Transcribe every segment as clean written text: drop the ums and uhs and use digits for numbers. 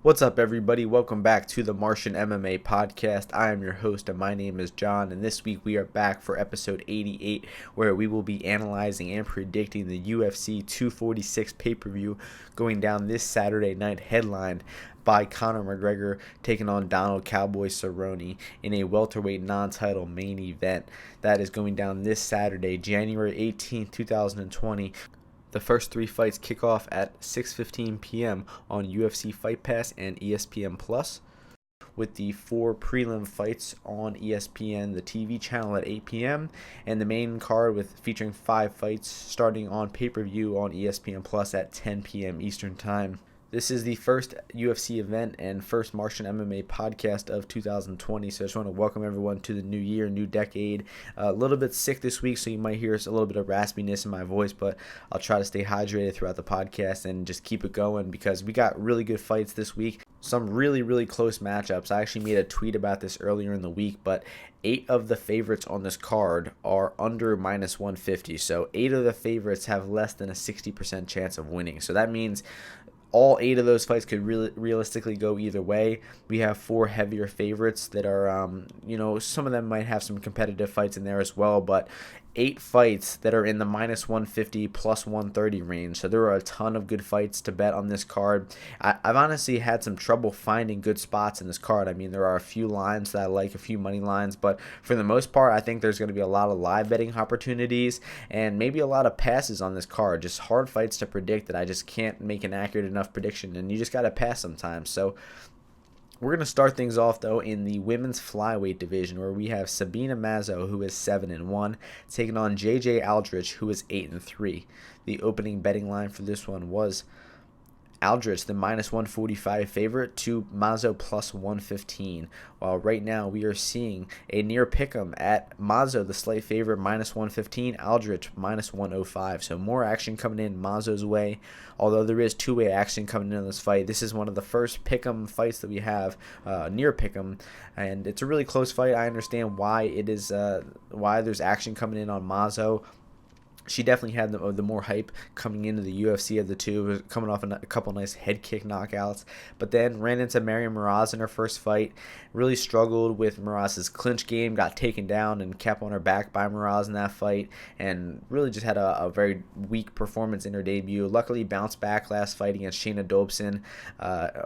What's up, everybody? Welcome back to the Martian MMA podcast. I am your host, and my name is John. And this week we are back for episode 88, where we will be analyzing and predicting the UFC 246 pay-per-view going down this Saturday night, headlined by Conor McGregor taking on Donald Cowboy Cerrone in a welterweight non-title main event that is going down this Saturday, January 18th, 2020. The first three fights kick off at 6:15 p.m. on UFC Fight Pass and ESPN Plus, with the four prelim fights on ESPN, the TV channel, at 8 p.m., and the main card featuring 5 fights starting on pay-per-view on ESPN Plus at 10 p.m. Eastern Time. This is the first UFC event and first Martian MMA podcast of 2020, so I just want to welcome everyone to the new year, new decade. A little bit sick this week, so you might hear a little bit of raspiness in my voice, but I'll try to stay hydrated throughout the podcast and just keep it going because we got really good fights this week. Some really close matchups. I actually made a tweet about this earlier in the week, but 8 of the favorites on this card are under minus 150, so 8 of the favorites have less than a 60% chance of winning. So that means all 8 of those fights could realistically go either way. We have 4 heavier favorites that are, some of them might have some competitive fights in there as well, but 8 fights that are in the minus 150 plus 130 range. So there are a ton of good fights to bet on this card. I've honestly had some trouble finding good spots in this card. I mean, there are a few lines that I like, a few money lines, but for the most part, I think there's going to be a lot of live betting opportunities and maybe a lot of passes on this card. Just hard fights to predict that I just can't make an accurate enough prediction, and you just got to pass sometimes. So we're going to start things off, though, in the women's flyweight division, where we have Sabina Mazo, who is 7-1, taking on Aldrich, who is 8-3. The opening betting line for this one was Aldrich, the minus 145 favorite, to Mazo plus 115. While right now we are seeing a near pick'em at Mazo, the slight favorite, minus 115, Aldrich minus 105. So more action coming in Mazo's way. Although there is two-way action coming in this fight, this is one of the first pick'em fights that we have, near pick'em, and it's a really close fight. I understand why it is, why there's action coming in on Mazo. She definitely had the more hype coming into the UFC of the two, coming off a couple nice head kick knockouts, but then ran into Mariam Miraz in her first fight. Really struggled with Miraz's clinch game, got taken down and kept on her back by Miraz in that fight, and really just had a very weak performance in her debut. Luckily bounced back last fight against Shayna Dobson.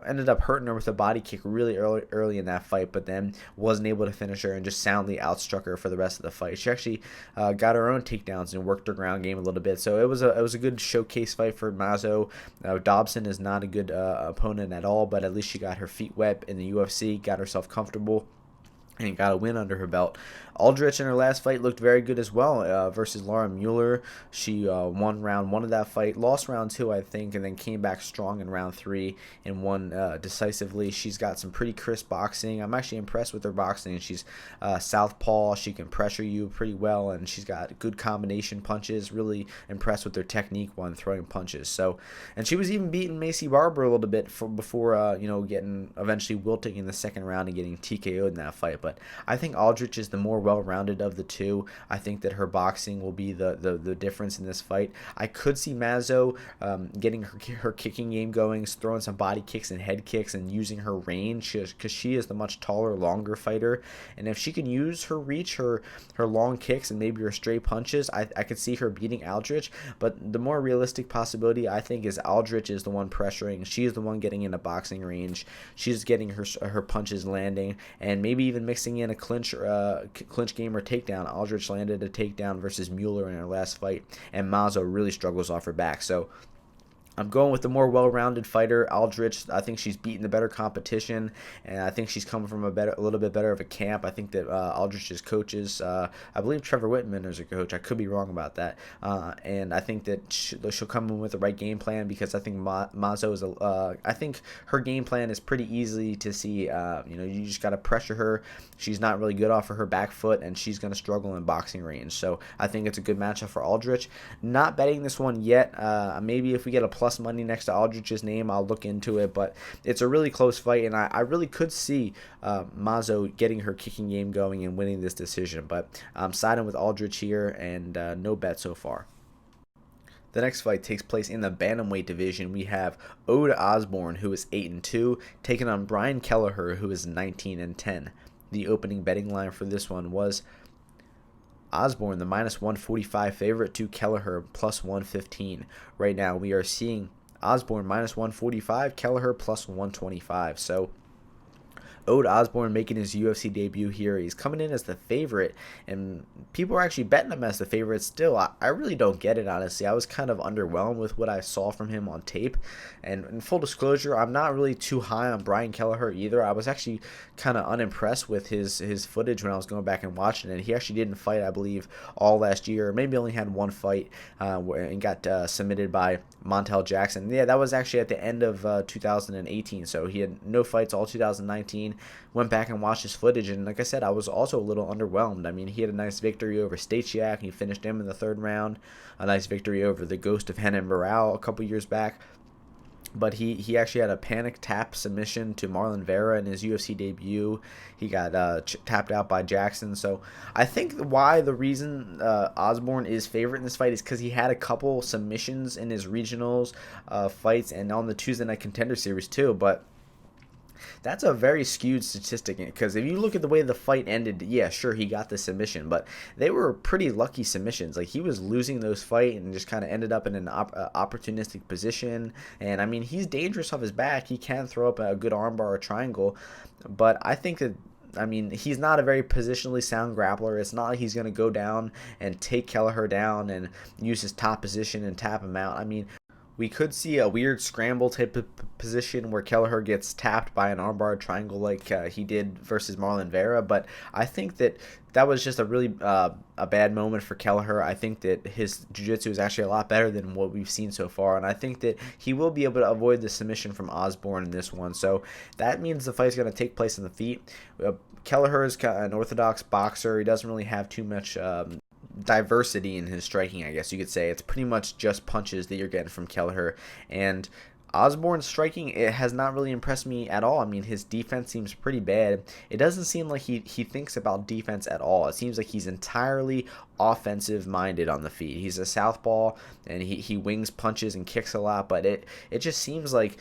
Ended up hurting her with a body kick really early in that fight, but then wasn't able to finish her and just soundly outstruck her for the rest of the fight. She actually got her own takedowns and worked her ground game a little bit, so it was a good showcase fight for Mazo. Dobson is not a good opponent at all, but at least she got her feet wet in the UFC, got herself comfortable, and got a win under her belt. Aldrich in her last fight looked very good as well, versus Laura Mueller. She won round 1 of that fight, lost round 2, I think, and then came back strong in round 3 and won decisively. She's got some pretty crisp boxing. I'm actually impressed with her boxing. She's southpaw. She can pressure you pretty well, and she's got good combination punches. Really impressed with her technique when throwing punches. So, and she was even beating Maycee Barber a little bit before getting eventually wilting in the second round and getting TKO'd in that fight. But I think Aldrich is the more well-rounded of the two. I think that her boxing will be the difference in this fight. I could see Mazo getting her kicking game going, throwing some body kicks and head kicks and using her range, because she is the much taller, longer fighter. And if she can use her reach, her long kicks, and maybe her straight punches, I could see her beating Aldrich. But the more realistic possibility, I think, is Aldrich is the one pressuring. She is the one getting into boxing range. She's getting her punches landing, and maybe even mixing in a clinch game or takedown. Aldrich landed a takedown versus Mueller in her last fight, and Mazo really struggles off her back. So I'm going with the more well-rounded fighter, Aldrich. I think she's beaten the better competition, and I think she's coming from a little bit better of a camp. I think that Aldrich's coaches, I believe Trevor Whitman is a coach. I could be wrong about that. And I think that she'll come in with the right game plan, because I think Mazo is I think her game plan is pretty easy to see. You just got to pressure her. She's not really good off of her back foot, and she's going to struggle in boxing range. So I think it's a good matchup for Aldrich. Not betting this one yet. Maybe if we get a plus money next to Aldrich's name, I'll look into it, but it's a really close fight, and I really could see Mazo getting her kicking game going and winning this decision, but I'm siding with Aldrich here, and no bet so far. The next fight takes place in the bantamweight division. We have Osbourne, who is 8-2, taking on Brian Kelleher, who is 19-10. The opening betting line for this one was Osbourne, the -145 favorite, to Kelleher +115. Right now, we are seeing Osbourne -145, Kelleher +125. So Osbourne making his UFC debut here. He's coming in as the favorite, and people are actually betting him as the favorite still. I really don't get it, honestly. I was kind of underwhelmed with what I saw from him on tape. And in full disclosure, I'm not really too high on Brian Kelleher either. I was actually kind of unimpressed with his footage when I was going back and watching it. He actually didn't fight, I believe, all last year. Maybe only had one fight and got submitted by Montel Jackson. Yeah, that was actually at the end of 2018, so he had no fights all 2019. Went back and watched his footage, and like I said, I was also a little underwhelmed. I mean, he had a nice victory over Stasiak, and he finished him in the third round. A nice victory over the ghost of Renan Barão a couple years back. But he actually had a panic tap submission to Marlon Vera in his UFC debut. He got tapped out by Jackson. So I think the reason Osbourne is favorite in this fight is because he had a couple submissions in his regionals fights and on the Tuesday Night Contender Series too. But that's a very skewed statistic, because if you look at the way the fight ended, yeah, sure, he got the submission, but they were pretty lucky submissions. Like, he was losing those fights and just kind of ended up in an opportunistic position. And I mean, he's dangerous off his back. He can throw up a good armbar or triangle, but I think that, I mean, he's not a very positionally sound grappler. It's not like he's going to go down and take Kelleher down and use his top position and tap him out. I mean, we could see a weird scramble type of position where Kelleher gets tapped by an armbar triangle like he did versus Marlon Vera, but I think that was just a really a bad moment for Kelleher. I think that his jiu-jitsu is actually a lot better than what we've seen so far, and I think that he will be able to avoid the submission from Osbourne in this one. So that means the fight's going to take place on the feet. Kelleher is an orthodox boxer. He doesn't really have too much diversity in his striking, I guess you could say. It's pretty much just punches that you're getting from Kelleher. And Osbourne's striking, it has not really impressed me at all. I mean, his defense seems pretty bad. It doesn't seem like he thinks about defense at all. It seems like he's entirely offensive-minded on the feet. He's a southpaw, and he wings punches and kicks a lot, but it just seems like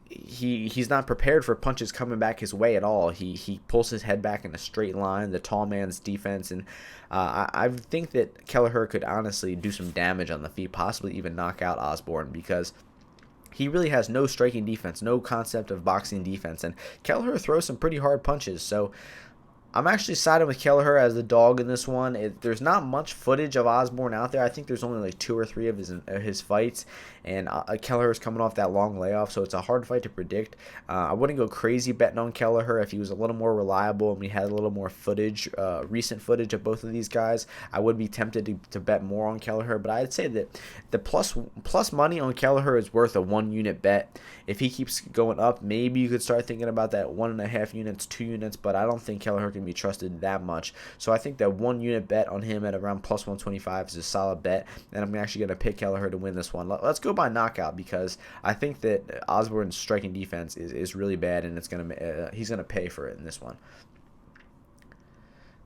he's not prepared for punches coming back his way at all. He pulls his head back in a straight line, the tall man's defense, and I think that Kelleher could honestly do some damage on the feet, possibly even knock out Osbourne, because he really has no striking defense, no concept of boxing defense, and Kelleher throws some pretty hard punches. So I'm actually siding with Kelleher as the dog in this one. There's not much footage of Osbourne out there. I think there's only like 2 or 3 of his fights, and Kelleher is coming off that long layoff, so it's a hard fight to predict. I wouldn't go crazy betting on Kelleher if he was a little more reliable and we had a little more footage, recent footage of both of these guys. I would be tempted to bet more on Kelleher, but I'd say that the plus money on Kelleher is worth a 1-unit bet. If he keeps going up, maybe you could start thinking about that 1.5 units, 2 units, but I don't think Kelleher can be trusted that much. So I think that 1-unit bet on him at around plus 125 is a solid bet, and I'm actually going to pick Kelleher to win this one. Let's go by knockout, because I think that Osbourne's striking defense is really bad, and he's going to pay for it in this one.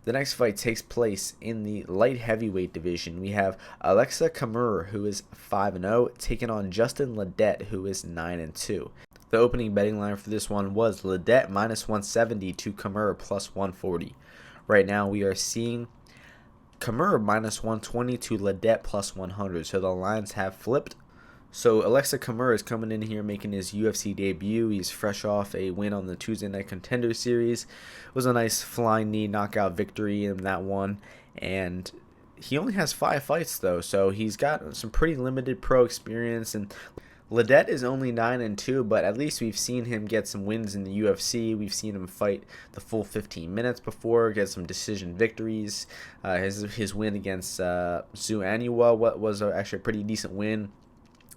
The next fight takes place in the light heavyweight division. We have Alexa Camur, who is 5-0, taking on Justin Ledet, who is 9-2. The opening betting line for this one was Ledet -170 to Camur +140. Right now we are seeing Camur -120 to Ledet +100. So the lines have flipped. So Alexa Camur is coming in here making his UFC debut. He's fresh off a win on the Tuesday Night Contender Series. It was a nice flying knee knockout victory in that one. And he only has 5 fights though, so he's got some pretty limited pro experience. And Ledet is only 9-2, but at least we've seen him get some wins in the UFC. We've seen him fight the full 15 minutes before, get some decision victories. His win against Zhu Anua was actually a pretty decent win.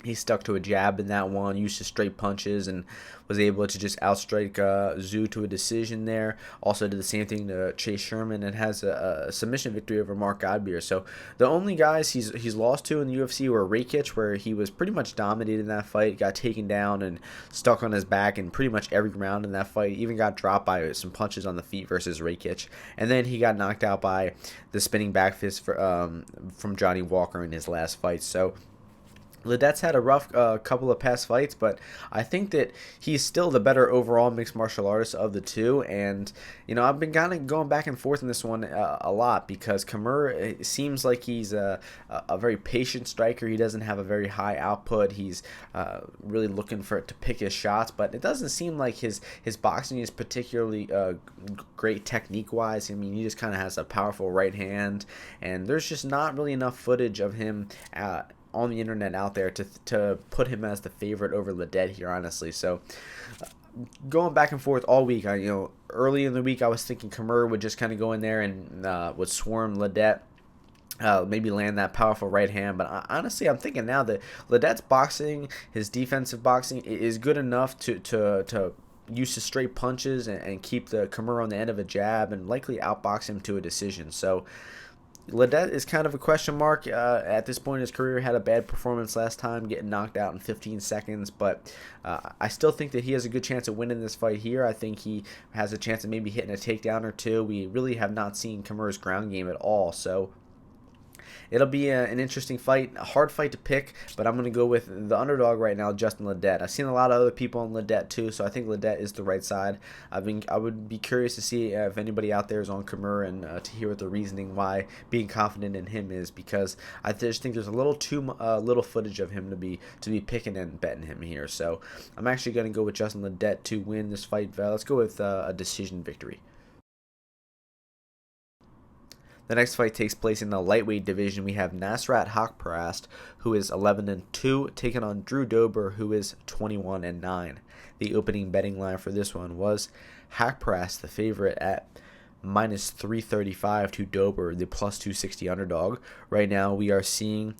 He stuck to a jab in that one, used his straight punches, and was able to just outstrike Zhu to a decision there. Also did the same thing to Chase Sherman and has a submission victory over Mark Godbeer. So the only guys he's lost to in the UFC were Rakic, where he was pretty much dominated in that fight, got taken down and stuck on his back in pretty much every round in that fight. Even got dropped by some punches on the feet versus Rakic. And then he got knocked out by the spinning back fist from Johnny Walker in his last fight. So Ledet's had a rough couple of past fights, but I think that he's still the better overall mixed martial artist of the two. And, I've been kind of going back and forth in this one a lot because Camur, it seems like he's a very patient striker. He doesn't have a very high output. He's really looking for it to pick his shots, but it doesn't seem like his boxing is particularly great technique-wise. I mean, he just kind of has a powerful right hand, and there's just not really enough footage of him on the internet out there to put him as the favorite over Ledet here, honestly. So going back and forth all week, early in the week I was thinking Camur would just kind of go in there and would swarm Ledet. Maybe land that powerful right hand, but honestly, I'm thinking now that Ledet's boxing, his defensive boxing, is good enough to use his straight punches and keep the Camur on the end of a jab and likely outbox him to a decision. So Ledet is kind of a question mark at this point in his career. Had a bad performance last time, getting knocked out in 15 seconds, but I still think that he has a good chance of winning this fight here. I think he has a chance of maybe hitting a takedown or two. We really have not seen Camur's ground game at all, so it'll be an interesting fight, a hard fight to pick, but I'm going to go with the underdog right now, Justin Ledet. I've seen a lot of other people on Ledet too, so I think Ledet is the right side. I would be curious to see if anybody out there is on Camur and to hear what the reasoning why being confident in him is, because I just think there's a little too little footage of him to be picking and betting him here. So I'm actually going to go with Justin Ledet to win this fight. Let's go with a decision victory. The next fight takes place in the lightweight division. We have Nasrat-Dober, who is 11-2, taking on Drew Dober, who is 21-9. The opening betting line for this one was Haqparast, the favorite, at minus 335 to Dober, the plus 260 underdog. Right now, we are seeing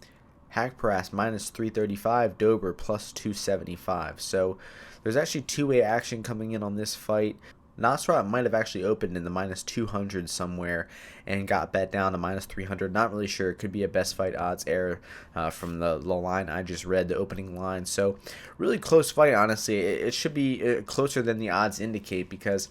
Haqparast minus 335, Dober plus 275. So there's actually two-way action coming in on this fight. Nasrat might have actually opened in the minus 200 somewhere and got bet down to minus 300. Not really sure. It could be a best fight odds error from the line I just read, the opening line. So really close fight, honestly. It should be closer than the odds indicate, because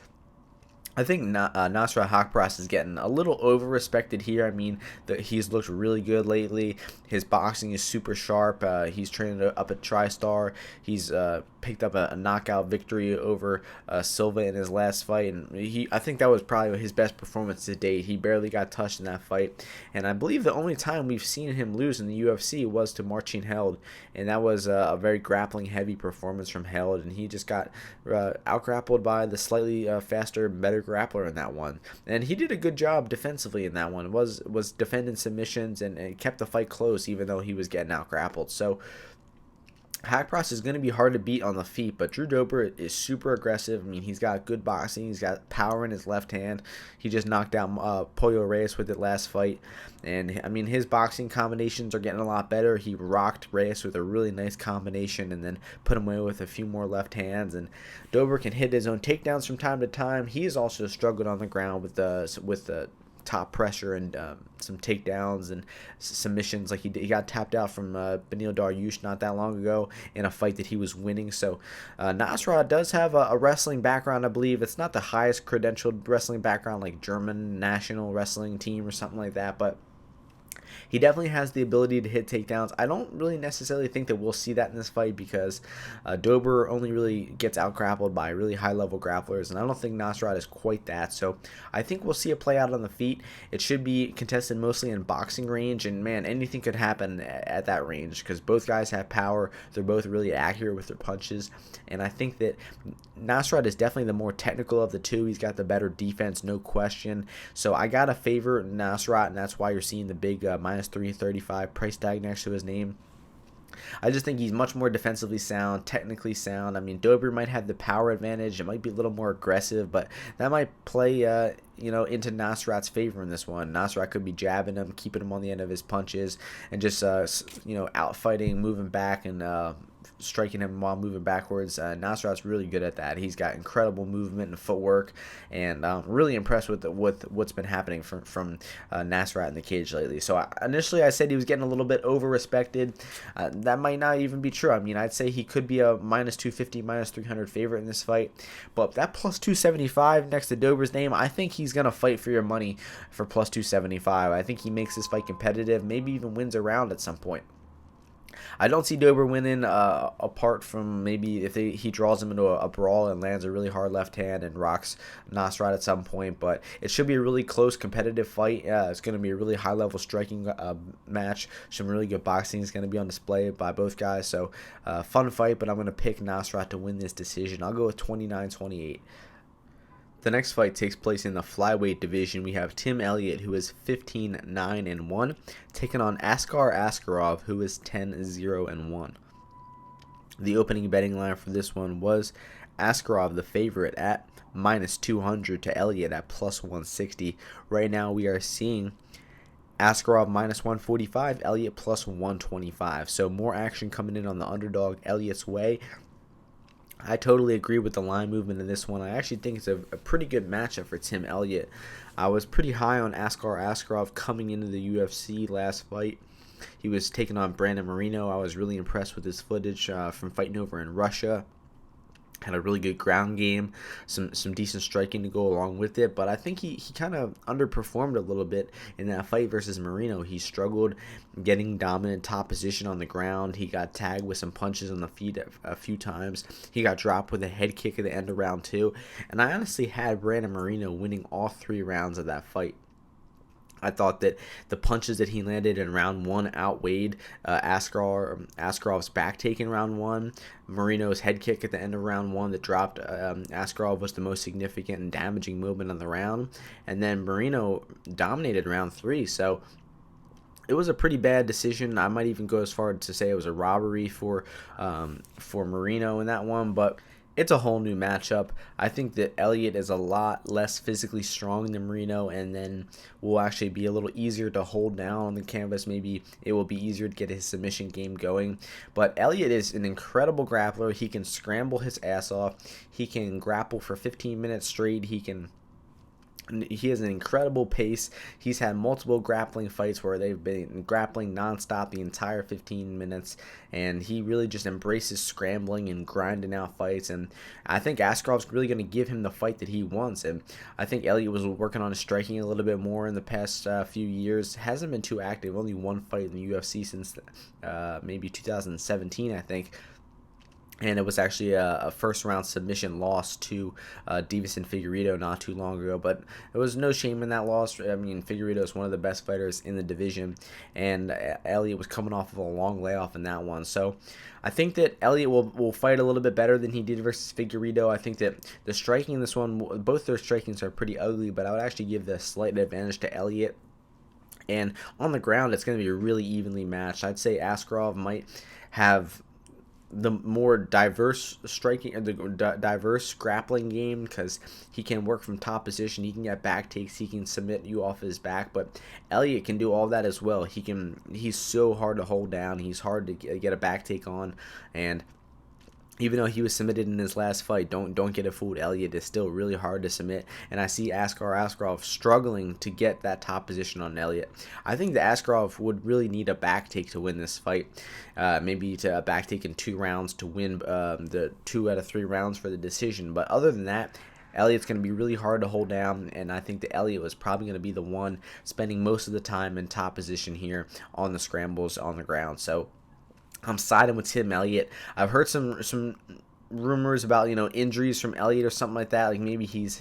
I think Nasrat-Dober is getting a little over-respected here. I mean, he's looked really good lately. His boxing is super sharp. He's training up at TriStar. He's picked up a knockout victory over Silva in his last fight, and I think that was probably his best performance to date. He barely got touched in that fight, and I believe the only time we've seen him lose in the UFC was to Marcin Held, and that was a very grappling-heavy performance from Held, and he just got out-grappled by the slightly faster, better grappler in that one. And he did a good job defensively in that one. Was defending submissions and kept the fight close even though he was getting out-grappled. So Haqparast is going to be hard to beat on the feet, but Drew Dober is super aggressive. I mean, he's got good boxing. He's got power in his left hand. He just knocked out Pollo Reyes with it last fight. And, I mean, his boxing combinations are getting a lot better. He rocked Reyes with a really nice combination and then put him away with a few more left hands. And Dober can hit his own takedowns from time to time. He has also struggled on the ground with the top pressure and some takedowns and submissions. Like he got tapped out from Beneil Dariush not that long ago in a fight that he was winning. So Nasrat does have a wrestling background, I believe. It's not the highest credentialed wrestling background like German national wrestling team or something like that, but he definitely has the ability to hit takedowns. I don't really necessarily think that we'll see that in this fight because Dober only really gets out-grappled by really high-level grapplers, and I don't think Nasrat is quite that. So I think we'll see it play out on the feet. It should be contested mostly in boxing range, and man, anything could happen at that range because both guys have power. They're both really accurate with their punches, and I think that Nasrat is definitely the more technical of the two. He's got the better defense, no question. So I got to favor Nasrat, and that's why you're seeing the big minus 335 price tag next to his name. I just think he's much more defensively sound, technically sound. I mean, Dober might have the power advantage. It might be a little more aggressive, but that might play into Nasrat's favor in this one. Nasrat could be jabbing him, keeping him on the end of his punches, and just outfighting, moving back, and striking him while moving backwards. Nasrat's really good at that. He's got incredible movement and footwork, and really impressed with what's been happening from Nasrat in the cage lately. So initially I said he was getting a little bit over-respected. That might not even be true. I mean, I'd say he could be a minus 250, minus 300 favorite in this fight, but that plus 275 next to Dober's name, I think he's going to fight for your money for plus 275. I think he makes this fight competitive, maybe even wins a round at some point. I don't see Dober winning, apart from maybe if he draws him into a brawl and lands a really hard left hand and rocks Nasrat at some point. But it should be a really close, competitive fight. It's going to be a really high-level striking match. Some really good boxing is going to be on display by both guys. So, fun fight, but I'm going to pick Nasrat to win this decision. I'll go with 29-28. The next fight takes place in the flyweight division. We have Tim Elliott, who is 15-9-1, taking on Askarov, who is 10-0-1. The opening betting line for this one was Askarov, the favorite, at -200 to Elliott at +160. Right now we are seeing Askarov -145, Elliott +125. So more action coming in on the underdog Elliott's way. I totally agree with the line movement in this one. I actually think it's a pretty good matchup for Tim Elliott. I was pretty high on Askarov coming into the UFC last fight. He was taking on Brandon Moreno. I was really impressed with his footage from fighting over in Russia. Had a really good ground game, some decent striking to go along with it, but I think he kind of underperformed a little bit in that fight versus Moreno. He struggled getting dominant top position on the ground. He got tagged with some punches on the feet a few times. He got dropped with a head kick at the end of round 2, and I honestly had Brandon Moreno winning all 3 rounds of that fight. I thought that the punches that he landed in round 1 outweighed Askarov's back take in round 1. Moreno's head kick at the end of round 1 that dropped Askarov was the most significant and damaging movement of the round. And then Moreno dominated round 3. So it was a pretty bad decision. I might even go as far to say it was a robbery for Moreno in that one, but it's a whole new matchup. I think that Elliott is a lot less physically strong than Moreno, and then will actually be a little easier to hold down on the canvas. Maybe it will be easier to get his submission game going. But Elliott is an incredible grappler. He can scramble his ass off. He can grapple for 15 minutes straight. He has an incredible pace. He's had multiple grappling fights where they've been grappling nonstop the entire 15 minutes, and he really just embraces scrambling and grinding out fights. And I think Askarov's really going to give him the fight that he wants. And I think Elliott was working on his striking a little bit more in the past few years. Hasn't been too active. Only one fight in the UFC since maybe 2017, I think. And it was actually a first-round submission loss to Deiveson Figueiredo not too long ago. But there was no shame in that loss. I mean, Figueiredo is one of the best fighters in the division, and Elliott was coming off of a long layoff in that one. So I think that Elliott will fight a little bit better than he did versus Figueiredo. I think that the striking in this one, both their strikings are pretty ugly, but I would actually give the slight advantage to Elliott. And on the ground, it's going to be really evenly matched. I'd say Askarov might have the more diverse striking and the diverse grappling game, because he can work from top position, he can get back takes, he can submit you off his back. But Elliott can do all that as well. He's so hard to hold down, he's hard to get a back take on, and even though he was submitted in his last fight, don't get it fooled. Elliott is still really hard to submit, and I see Askarov struggling to get that top position on Elliott. I think that Askarov would really need a back take to win this fight. Maybe to back take in 2 rounds to win the 2 out of 3 rounds for the decision. But other than that, Elliott's going to be really hard to hold down, and I think that Elliott was probably going to be the one spending most of the time in top position here on the scrambles on the ground. So I'm siding with Tim Elliott. I've heard some rumors about injuries from Elliott or something like that. Like maybe he's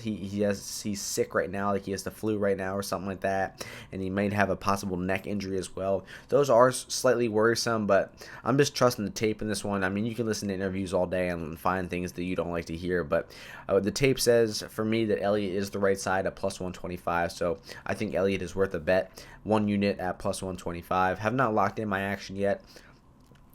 sick right now, like he has the flu right now or something like that, and he might have a possible neck injury as well. Those are slightly worrisome, but I'm just trusting the tape in this one. I mean, you can listen to interviews all day and find things that you don't like to hear, but the tape says for me that Elliott is the right side at +125. So I think Elliott is worth a bet. 1 unit at +125. Have not locked in my action yet.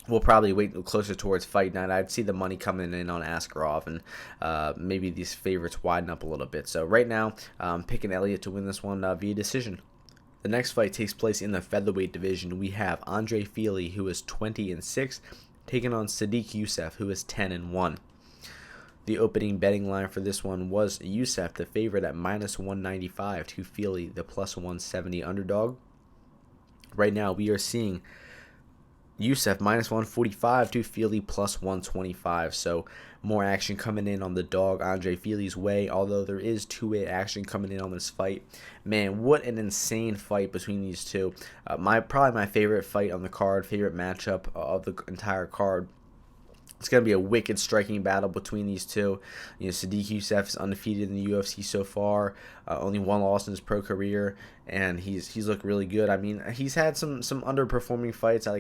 We'll probably wait closer towards fight night. I'd see the money coming in on Askarov, and maybe these favorites widen up a little bit. So right now, I'm picking Elliott to win this one via decision. The next fight takes place in the featherweight division. We have Andre Fili, who is 20-6, taking on Fili-Yusuf, who is 10-1. The opening betting line for this one was Yusuf, the favorite, at -195 to Fili, the +170 underdog. Right now, we are seeing Yusuf minus 145 to Fili plus 125. So more action coming in on the dog Andre Fili's way, although there is two-way action coming in on this fight. Man, what an insane fight between these two. Probably my favorite fight on the card, favorite matchup of the entire card. It's going to be a wicked striking battle between these two. Sodiq Yusuff is undefeated in the UFC so far, only one loss in his pro career, and he's looked really good. I mean, he's had some underperforming fights. I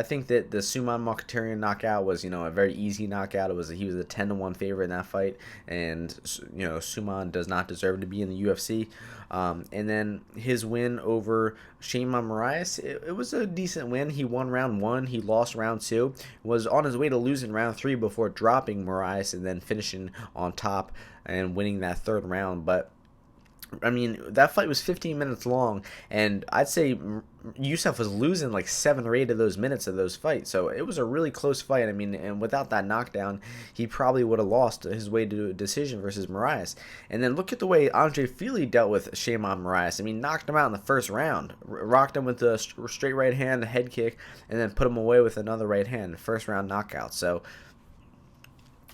think that the Suman Mokhtarian knockout was, a very easy knockout. He was a 10-1 favorite in that fight, and Suman does not deserve to be in the UFC. And then his win over Sheymon Moraes, it was a decent win. He won round 1, he lost round 2, was on his way to losing round 3 before dropping Moraes and then finishing on top and winning that third round. But I mean, that fight was 15 minutes long, and I'd say Yusuf was losing like 7 or 8 of those minutes of those fights. So it was a really close fight. I mean, and without that knockdown, he probably would have lost his way to a decision versus Moraes. And then look at the way Andre Fili dealt with Sheymon Moraes. I mean, knocked him out in the first round, rocked him with a straight right hand, a head kick, and then put him away with another right hand, first round knockout. So,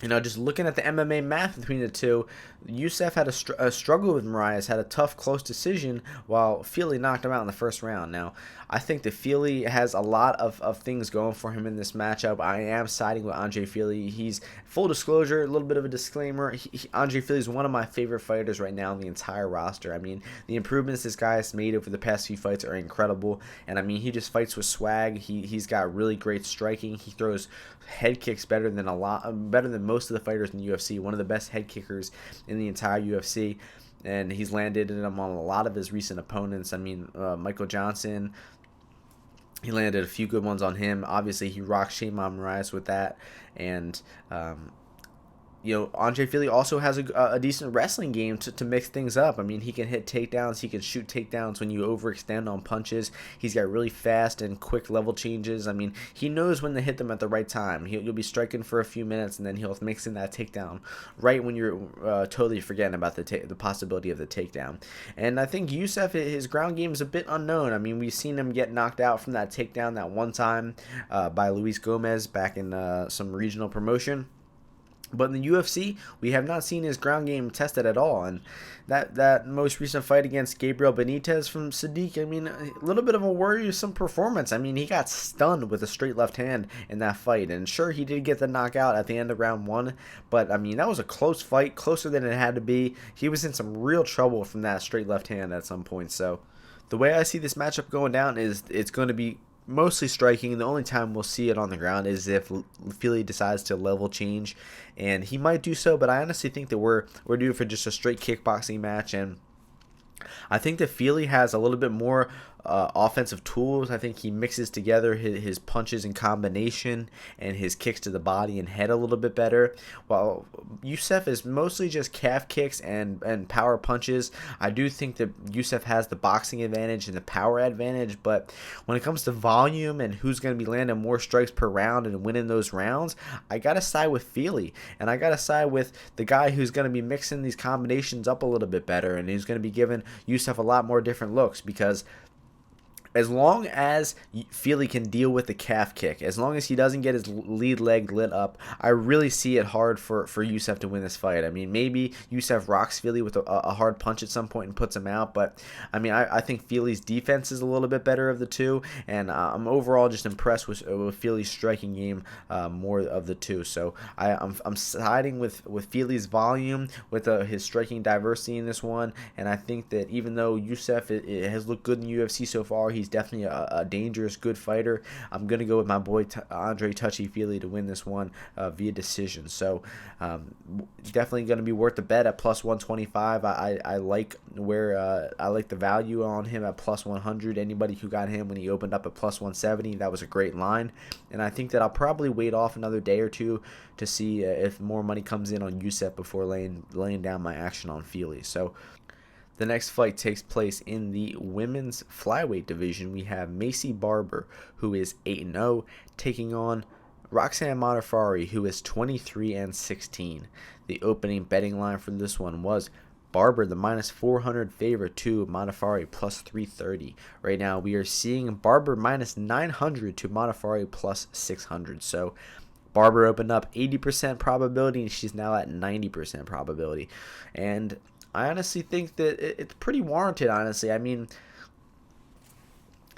just looking at the MMA math between the two, Yusuf had a struggle with Moraes, had a tough, close decision, while Fili knocked him out in the first round. Now, I think that Fili has a lot of things going for him in this matchup. I am siding with Andre Fili. He's, full disclosure, a little bit of a disclaimer, Andre Fili is one of my favorite fighters right now in the entire roster. I mean, the improvements this guy has made over the past few fights are incredible, and I mean, he just fights with swag. He's got really great striking. He throws head kicks better than most of the fighters in the UFC. One of the best head kickers in the entire UFC, and he's landed them on a lot of his recent opponents. I mean, Michael Johnson, he landed a few good ones on him. Obviously, he rocked Sheymon Moraes with that, and Andre Fili also has a decent wrestling game to mix things up. I mean, he can hit takedowns. He can shoot takedowns when you overextend on punches. He's got really fast and quick level changes. I mean, he knows when to hit them at the right time. You'll be striking for a few minutes, and then he'll mix in that takedown right when you're totally forgetting about the possibility of the takedown. And I think Yusuf, his ground game is a bit unknown. I mean, we've seen him get knocked out from that takedown that one time by Luis Gomez back in some regional promotion. But in the UFC, we have not seen his ground game tested at all. And that most recent fight against Gabriel Benitez from Sodiq, I mean, a little bit of a worrisome performance. I mean, he got stunned with a straight left hand in that fight. And sure, he did get the knockout at the end of round 1. But, I mean, that was a close fight, closer than it had to be. He was in some real trouble from that straight left hand at some point. So the way I see this matchup going down is it's going to be mostly striking. The only time we'll see it on the ground is if Fili decides to level change, and he might do so, but I honestly think that we're due for just a straight kickboxing match. And I think that Fili has a little bit more offensive tools. I think he mixes together his punches in combination and his kicks to the body and head a little bit better, while Yusuf is mostly just calf kicks and power punches. I do think that Yusuf has the boxing advantage and the power advantage, but when it comes to volume and who's going to be landing more strikes per round and winning those rounds, I got to side with Fili, and I got to side with the guy who's going to be mixing these combinations up a little bit better, and who's going to be giving Yusuf a lot more different looks. Because as long as Fili can deal with the calf kick, as long as he doesn't get his lead leg lit up, I really see it hard for Yusuf to win this fight. I mean, maybe Yusuf rocks Fili with a hard punch at some point and puts him out, but I mean, I think Fili's defense is a little bit better of the two, and I'm overall just impressed with Fili's striking game more of the two. So I'm siding with Fili's volume, with his striking diversity in this one, and I think that even though Yusuf it has looked good in the UFC so far, he's definitely a dangerous, good fighter. I'm going to go with my boy Andre Touchy Fili to win this one via decision. So definitely going to be worth the bet at plus 125. I like I like the value on him at plus 100. Anybody who got him when he opened up at plus 170, that was a great line. And I think that I'll probably wait off another day or two to see if more money comes in on Yusuf before laying down my action on Fili. So the next fight takes place in the women's flyweight division. We have Maycee Barber, who is 8-0, taking on Roxanne Modafferi, who is 23-16. The opening betting line for this one was Barber, the minus 400 favorite to Modafferi plus 330. Right now, we are seeing Barber minus 900 to Modafferi plus 600. So Barber opened up 80% probability, and she's now at 90% probability. And I honestly think that it's pretty warranted, honestly. I mean,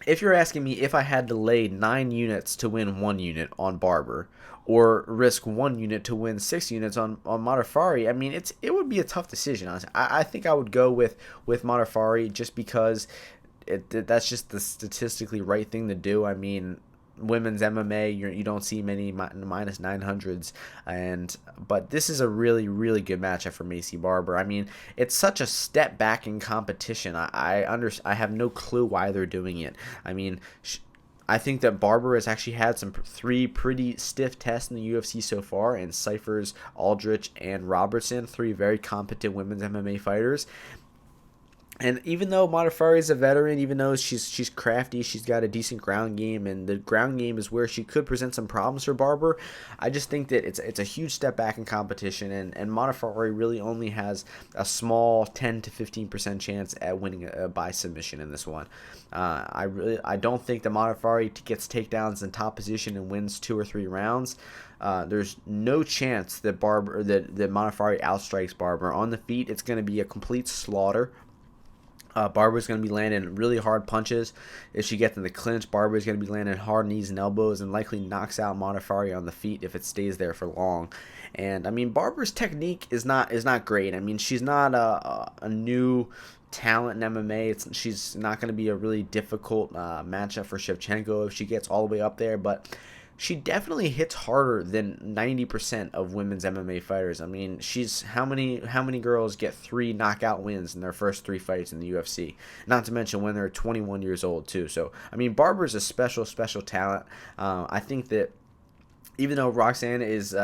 if you're asking me if I had to lay 9 units to win 1 unit on Barber, or risk 1 unit to win 6 units on Modafferi, I mean, it would be a tough decision, honestly. I think I would go with Modafferi just because that's just the statistically right thing to do. I mean, women's MMA, you don't see many minus 900s, but this is a really, really good matchup for Maycee Barber. I mean, it's such a step back in competition. I have no clue why they're doing it. I mean, I think that Barber has actually had 3 pretty stiff tests in the UFC so far, and Cyphers, Aldrich, and Robertson, 3 very competent women's MMA fighters. And even though Modafferi is a veteran, even though she's crafty, she's got a decent ground game, and the ground game is where she could present some problems for Barber, I just think that it's a huge step back in competition, and Modafferi really only has a small 10 to 15% chance at winning by submission in this one. I don't think that Modafferi gets takedowns in top position and wins 2 or 3 rounds. There's no chance that Modafferi outstrikes Barber on the feet. It's going to be a complete slaughter. Barber's going to be landing really hard punches. If she gets in the clinch, Barber's going to be landing hard knees and elbows and likely knocks out Modafferi on the feet if it stays there for long. And I mean, Barber's technique is not great. I mean, she's not a new talent in MMA. She's not going to be a really difficult matchup for Shevchenko if she gets all the way up there, but she definitely hits harder than 90% of women's MMA fighters. I mean, how many girls get 3 knockout wins in their first 3 fights in the UFC? Not to mention when they're 21 years old too. So I mean, Barber's a special talent. I think that even though Roxanne is,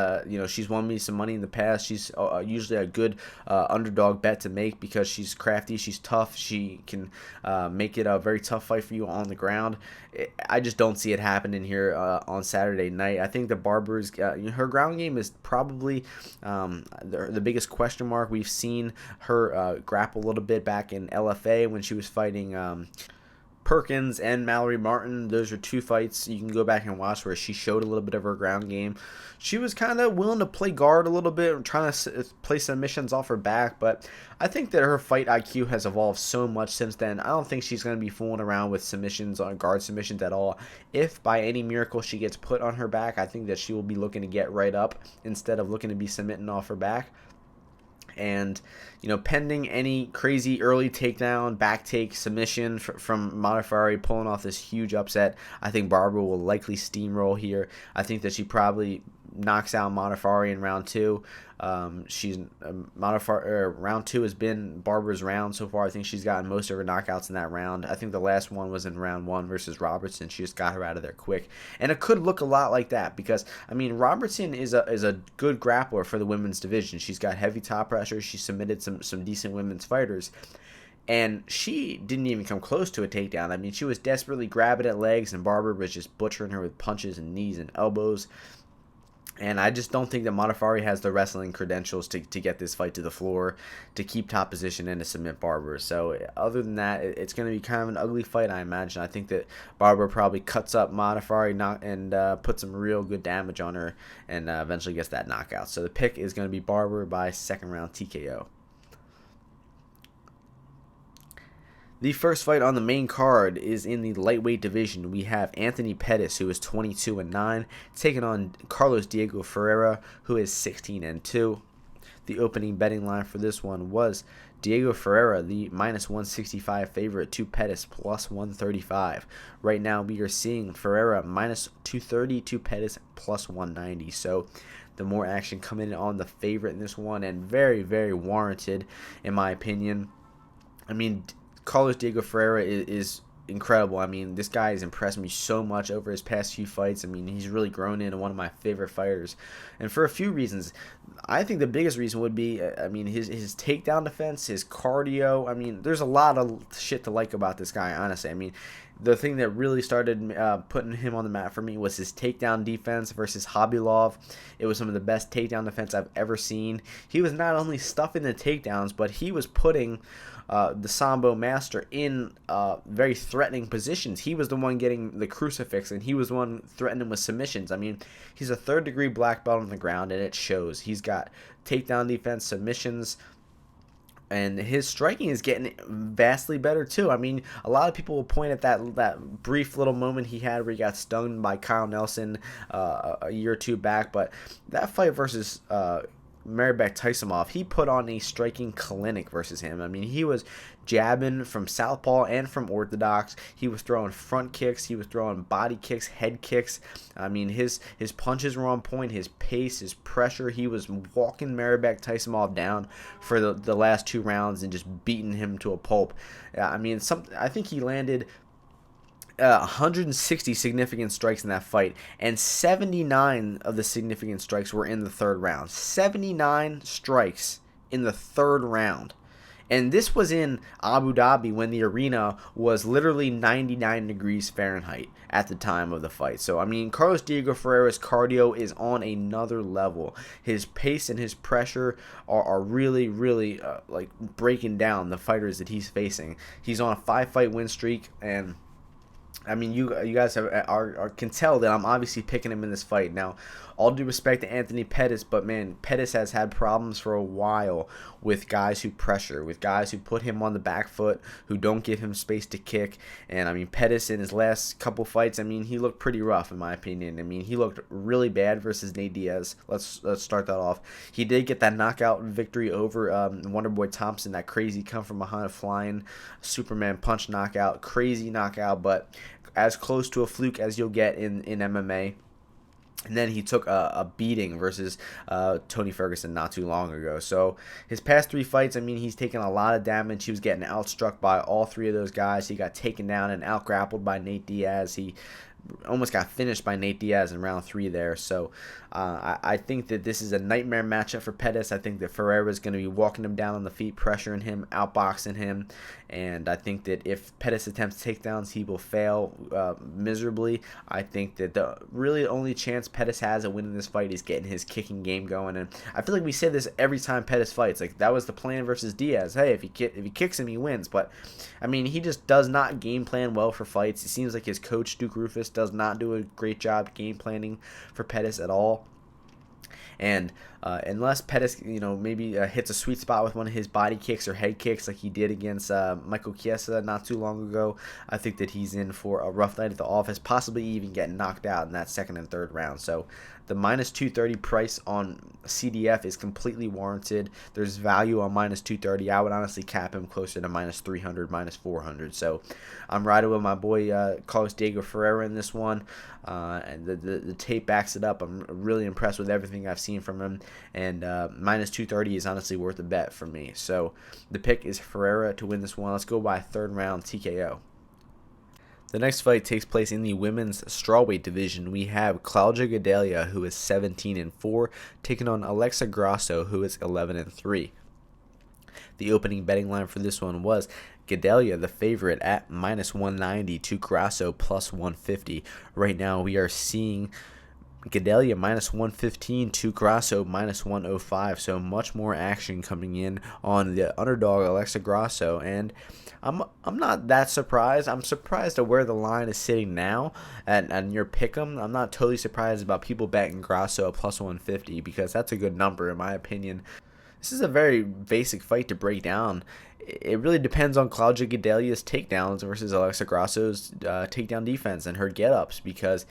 she's won me some money in the past, she's usually a good underdog bet to make because she's crafty, she's tough, she can make it a very tough fight for you on the ground. I just don't see it happening here on Saturday night. I think the Barber's, her ground game is probably the biggest question mark. We've seen her grapple a little bit back in LFA when she was fighting Perkins and Mallory Martin. Those are 2 fights you can go back and watch where she showed a little bit of her ground game. She was kind of willing to play guard a little bit and trying to play submissions off her back, but I think that her fight IQ has evolved so much since then. I don't think she's going to be fooling around with submissions on guard submissions at all. If by any miracle she gets put on her back, I think that she will be looking to get right up instead of looking to be submitting off her back. And, pending any crazy early takedown, back take, submission from Modafferi pulling off this huge upset, I think Barber will likely steamroll here. I think that she probably knocks out Modafferi in round 2. Round 2 has been Barber's round so far. I think she's gotten most of her knockouts in that round. I think the last one was in round 1 versus Robertson. She just got her out of there quick, and it could look a lot like that because I mean, Robertson is a good grappler for the women's division. She's got heavy top pressure. She submitted some decent women's fighters, and she didn't even come close to a takedown. I mean, she was desperately grabbing at legs, and Barber was just butchering her with punches and knees and elbows. And I just don't think that Modafferi has the wrestling credentials to get this fight to the floor, to keep top position, and to submit Barber. So other than that, it's going to be kind of an ugly fight, I imagine. I think that Barber probably cuts up Modafferi and puts some real good damage on her and eventually gets that knockout. So the pick is going to be Barber by 2nd round TKO. The first fight on the main card is in the lightweight division. We have Anthony Pettis, who is 22-9, taking on Carlos Diego Ferreira, who is 16-2. The opening betting line for this one was Diego Ferreira, the minus 165 favorite, to Pettis plus 135. Right now we are seeing Ferreira minus 230 to Pettis plus 190. So the more action coming in on the favorite in this one, and very, very warranted in my opinion. I mean, Carlos Diego Ferreira is incredible. I mean, this guy has impressed me so much over his past few fights. I mean, he's really grown into one of my favorite fighters, and for a few reasons. I think the biggest reason would be, I mean, his takedown defense, his cardio. I mean, there's a lot of shit to like about this guy, honestly. I mean, the thing that really started putting him on the map for me was his takedown defense versus Khabilov. It was some of the best takedown defense I've ever seen. He was not only stuffing the takedowns, but he was putting the Sambo master in very threatening positions. He was the one getting the crucifix, and he was the one threatening with submissions. I mean, he's a third-degree black belt on the ground, and it shows. He's got takedown defense, submissions, and his striking is getting vastly better too. I mean, a lot of people will point at that brief little moment he had where he got stung by Kyle Nelson a year or two back, but that fight versus Maribek-Taisimov, he put on a striking clinic versus him. I mean, he was jabbing from southpaw and from orthodox. He was throwing front kicks. He was throwing body kicks, head kicks. I mean, his punches were on point. His pace, his pressure. He was walking Maribek-Taisimov down for the last 2 rounds and just beating him to a pulp. I mean, I think he landed 160 significant strikes in that fight, and 79 of the significant strikes were in the 3rd round. 79 strikes in the 3rd round. And this was in Abu Dhabi when the arena was literally 99 degrees Fahrenheit at the time of the fight. So, I mean, Carlos Diego Ferreira's cardio is on another level. His pace and his pressure are really, really like breaking down the fighters that he's facing. He's on a 5-fight win streak, and I mean, you guys can tell that I'm obviously picking him in this fight. Now, all due respect to Anthony Pettis, but man, Pettis has had problems for a while with guys who pressure, with guys who put him on the back foot, who don't give him space to kick. And I mean, Pettis in his last couple fights, I mean, he looked pretty rough in my opinion. I mean, he looked really bad versus Nate Diaz. Let's start that off. He did get that knockout victory over Wonderboy Thompson, that crazy come from behind flying Superman punch knockout, crazy knockout, but as close to a fluke as you'll get in MMA. And then he took a beating versus Tony Ferguson not too long ago. So his past 3 fights, I mean, he's taken a lot of damage. He was getting outstruck by all 3 of those guys. He got taken down and outgrappled by Nate Diaz. He almost got finished by Nate Diaz in round 3 there. So I think that this is a nightmare matchup for Pettis. I think that Ferreira is going to be walking him down on the feet, pressuring him, outboxing him. And I think that if Pettis attempts takedowns, he will fail miserably. I think that the really only chance Pettis has of winning this fight is getting his kicking game going. And I feel like we say this every time Pettis fights. Like, that was the plan versus Diaz. Hey, if he kicks him, he wins. But, I mean, he just does not game plan well for fights. It seems like his coach, Duke Rufus, does not do a great job game planning for Pettis at all. And unless Pettis, maybe hits a sweet spot with one of his body kicks or head kicks like he did against Michael Chiesa not too long ago, I think that he's in for a rough night at the office, possibly even getting knocked out in that 2nd and 3rd round. So the minus 230 price on CDF is completely warranted. There's value on minus 230. I would honestly cap him closer to minus 300, minus 400. So I'm riding with my boy Carlos Diego Ferreira in this one. And the tape backs it up. I'm really impressed with everything I've seen from him. And minus 230 is honestly worth a bet for me. So the pick is Ferreira to win this one. Let's go by 3rd round TKO. The next fight takes place in the women's strawweight division. We have Claudia Gadelha, who is 17-4, taking on Alexa Grasso, who is 11-3. The opening betting line for this one was Gadelha, the favorite, at minus 190 to Grasso plus 150. Right now we are seeing Gadelha minus 115 to Grasso minus 105. So much more action coming in on the underdog Alexa Grasso, and I'm not that surprised. I'm surprised at where the line is sitting now and your pick'em. I'm not totally surprised about people betting Grasso plus 150 because that's a good number in my opinion. This is a very basic fight to break down. It really depends on Claudia Gadelha's takedowns versus Alexa Grasso's takedown defense and her get-ups, because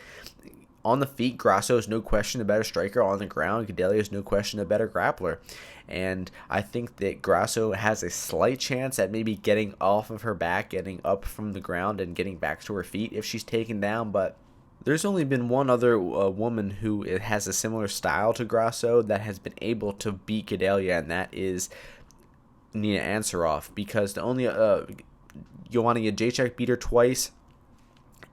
on the feet, Grasso is no question a better striker. On the ground, Gadelha is no question a better grappler. And I think that Grasso has a slight chance at maybe getting off of her back, getting up from the ground, and getting back to her feet if she's taken down. But there's only been one other woman who has a similar style to Grasso that has been able to beat Gadelha, and that is Nina Ansaroff. Because the only Joanna Jacek beat her twice,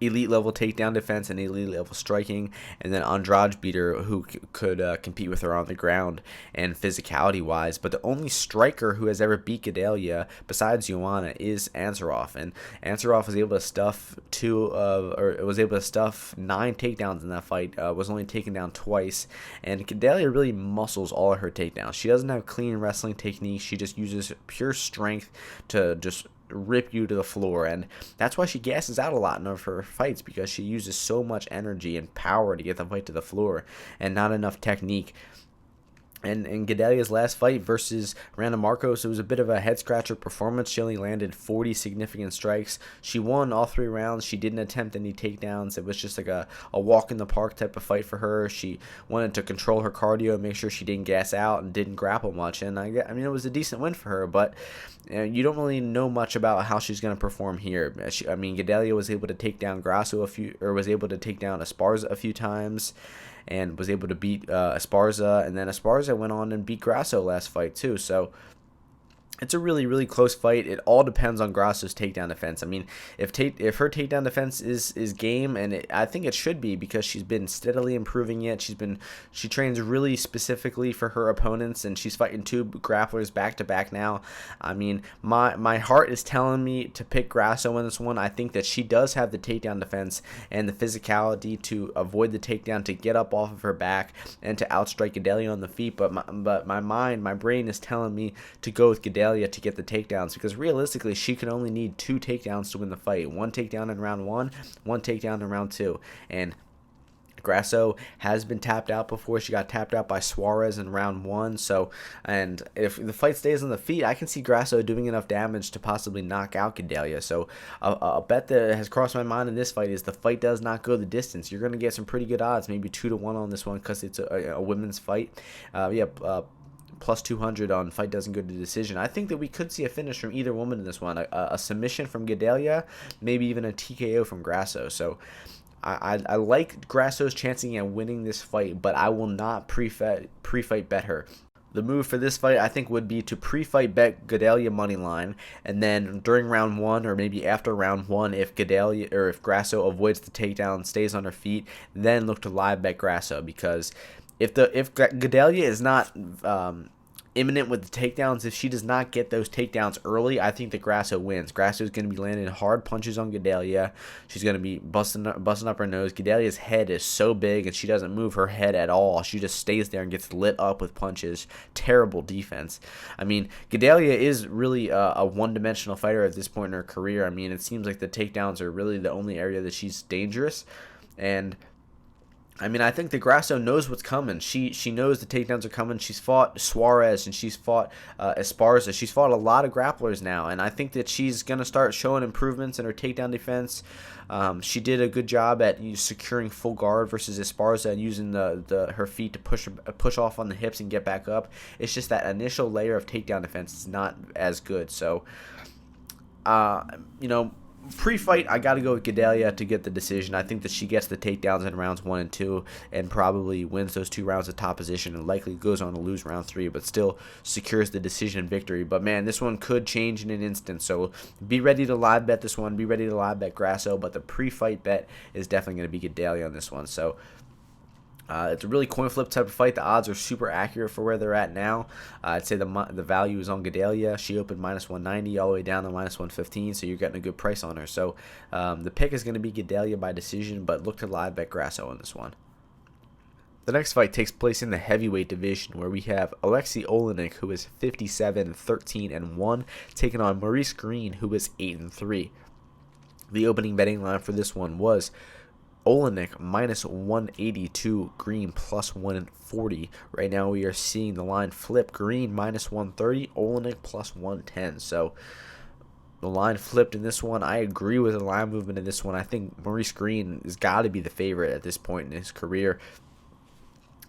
elite level takedown defense and elite level striking, and then Andrade beater who could compete with her on the ground and physicality wise. But the only striker who has ever beat Gadelha besides Joanna is Ansarov, and Ansarov was able to stuff 9 takedowns in that fight. Was only taken down twice, and Gadelha really muscles all of her takedowns. She doesn't have clean wrestling technique. She just uses pure strength to just rip you to the floor, and that's why she gasses out a lot in her fights, because she uses so much energy and power to get the fight to the floor and not enough technique. And in Gadelha's last fight versus Randa Marcos, it was a bit of a head-scratcher performance. She only landed 40 significant strikes. She won all 3 rounds. She didn't attempt any takedowns. It was just like a walk-in-the-park type of fight for her. She wanted to control her cardio and make sure she didn't gas out and didn't grapple much. And I mean, it was a decent win for her, but you don't really know much about how she's going to perform here. Gadelha was able to take down Grasso was able to take down Esparza a few times, and was able to beat Esparza, and then Esparza went on and beat Grasso last fight too. So it's a really, really close fight. It all depends on Grasso's takedown defense. I mean, if her takedown defense is game, and I think it should be, because she's been steadily improving it. She trains really specifically for her opponents, and she's fighting 2 grapplers back to back now. I mean, my heart is telling me to pick Grasso in this one. I think that she does have the takedown defense and the physicality to avoid the takedown, to get up off of her back, and to outstrike Gadelha on the feet. But my brain is telling me to go with Gadelha to get the takedowns, because realistically she can only need 2 takedowns to win the fight. 1 takedown in round 1, 1 takedown in round 2, and Grasso has been tapped out before. She got tapped out by Suarez in round 1. So, and if the fight stays on the feet, I can see Grasso doing enough damage to possibly knock out Gadelha. So a bet that has crossed my mind in this fight is the fight does not go the distance. You're going to get some pretty good odds, maybe 2-1 on this one, because it's a women's fight. Plus 200 on fight doesn't go to decision. I think that we could see a finish from either woman in this one. A submission from Gadelha, maybe even a TKO from Grasso. So I like Grasso's chancing at winning this fight, but I will not pre-fight bet her. The move for this fight, I think, would be to pre-fight bet Gadelha money line, and then during round 1, or maybe after round 1, if Grasso avoids the takedown, stays on her feet, then look to live bet Grasso, because if Gadelha is not imminent with the takedowns, if she does not get those takedowns early, I think that Grasso wins. Grasso is going to be landing hard punches on Gadelha. She's going to be busting up her nose. Gadelha's head is so big, and she doesn't move her head at all. She just stays there and gets lit up with punches. Terrible defense. I mean, Gadelha is really a one-dimensional fighter at this point in her career. I mean, it seems like the takedowns are really the only area that she's dangerous, and I mean, I think that Grasso knows what's coming. She knows the takedowns are coming. She's fought Suarez, and she's fought Esparza. She's fought a lot of grapplers now, and I think that she's going to start showing improvements in her takedown defense. She did a good job at securing full guard versus Esparza and using her feet to push off on the hips and get back up. It's just that initial layer of takedown defense is not as good. So, pre-fight, I got to go with Gadelha to get the decision. I think that she gets the takedowns in rounds 1 and 2 and probably wins those 2 rounds of top position, and likely goes on to lose round 3, but still secures the decision victory. But man, this one could change in an instant, so be ready to live bet this one. Be ready to live bet Grasso, but the pre-fight bet is definitely going to be Gadelha on this one. So it's a really coin flip type of fight. The odds are super accurate for where they're at now. I'd say the value is on Gadelha. She opened minus 190 all the way down to minus 115, so you're getting a good price on her. So the pick is going to be Gadelha by decision, but look to live bet Grasso on this one. The next fight takes place in the heavyweight division, where we have Alexei Oleinik, who is 57-13-1, taking on Maurice Greene, who is 8-3. The opening betting line for this one was Oleinik minus 182, Greene plus 140. Right now we are seeing the line flip. Greene minus 130, Oleinik plus 110. So the line flipped in this one. I agree with the line movement in this one. I think Maurice Greene has got to be the favorite at this point in his career.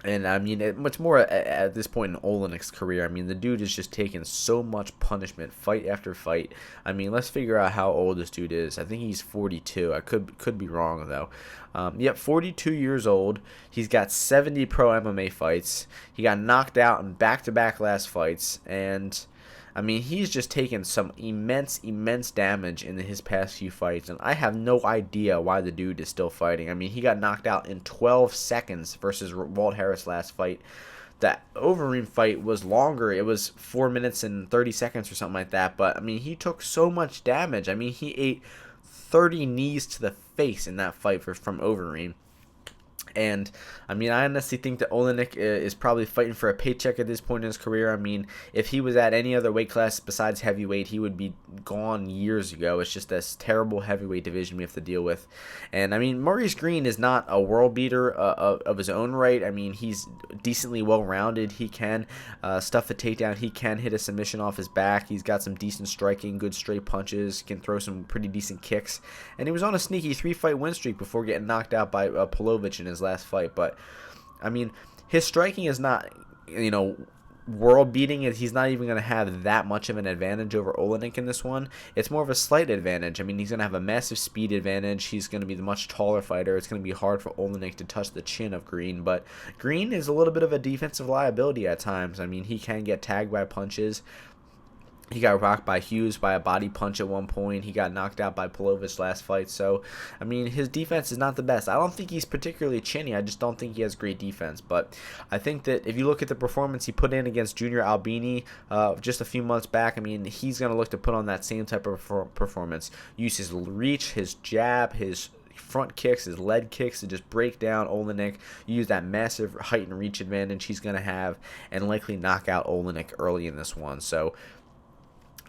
And I mean, much more at this point in Oleinik's career. I mean, the dude is just taking so much punishment, fight after fight. I mean, let's figure out how old this dude is. I think he's 42. I could be wrong though. 42 years old. He's got 70 pro MMA fights. He got knocked out in back-to-back last fights, and I mean, he's just taken some immense damage in his past few fights, and I have no idea why the dude is still fighting. I mean, he got knocked out in 12 seconds versus Walt Harris last fight. That Overeem fight was longer. It was 4 minutes and 30 seconds or something like that, but I mean, he took so much damage. I mean, he ate 30 knees to the face in that fight from Overeem. And, I mean, I honestly think that Oleinik is probably fighting for a paycheck at this point in his career. I mean, if he was at any other weight class besides heavyweight, he would be gone years ago. It's just this terrible heavyweight division we have to deal with. And, I mean, Maurice Greene is not a world beater of his own right. I mean, he's decently well-rounded. He can stuff a takedown. He can hit a submission off his back. He's got some decent striking, good straight punches, can throw some pretty decent kicks. And he was on a sneaky 3-fight win streak before getting knocked out by Pavlovich in his last fight. But I mean, his striking is not, world beating. He's not even going to have that much of an advantage over Oleinik in this one. It's more of a slight advantage. I mean, he's going to have a massive speed advantage. He's going to be the much taller fighter. It's going to be hard for Oleinik to touch the chin of Greene, but Greene is a little bit of a defensive liability at times. I mean, he can get tagged by punches. He got rocked by Hughes by a body punch at one point. He got knocked out by Pavlovich last fight. So, I mean, his defense is not the best. I don't think he's particularly chinny. I just don't think he has great defense. But I think that if you look at the performance he put in against Junior Albini just a few months back, I mean, he's going to look to put on that same type of performance. Use his reach, his jab, his front kicks, his leg kicks to just break down Oleinik, use that massive height and reach advantage he's going to have, and likely knock out Oleinik early in this one. So,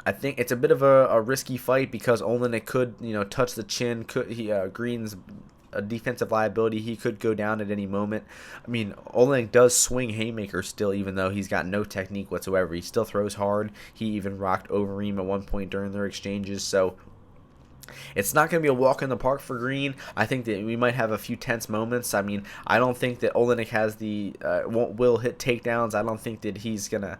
I think it's a bit of a risky fight because Oleinik could, touch the chin. Greene's a defensive liability. He could go down at any moment. I mean, Oleinik does swing haymakers still, even though he's got no technique whatsoever. He still throws hard. He even rocked Overeem at one point during their exchanges. So it's not going to be a walk in the park for Greene. I think that we might have a few tense moments. I mean, I don't think that Oleinik has will hit takedowns. I don't think that he's going to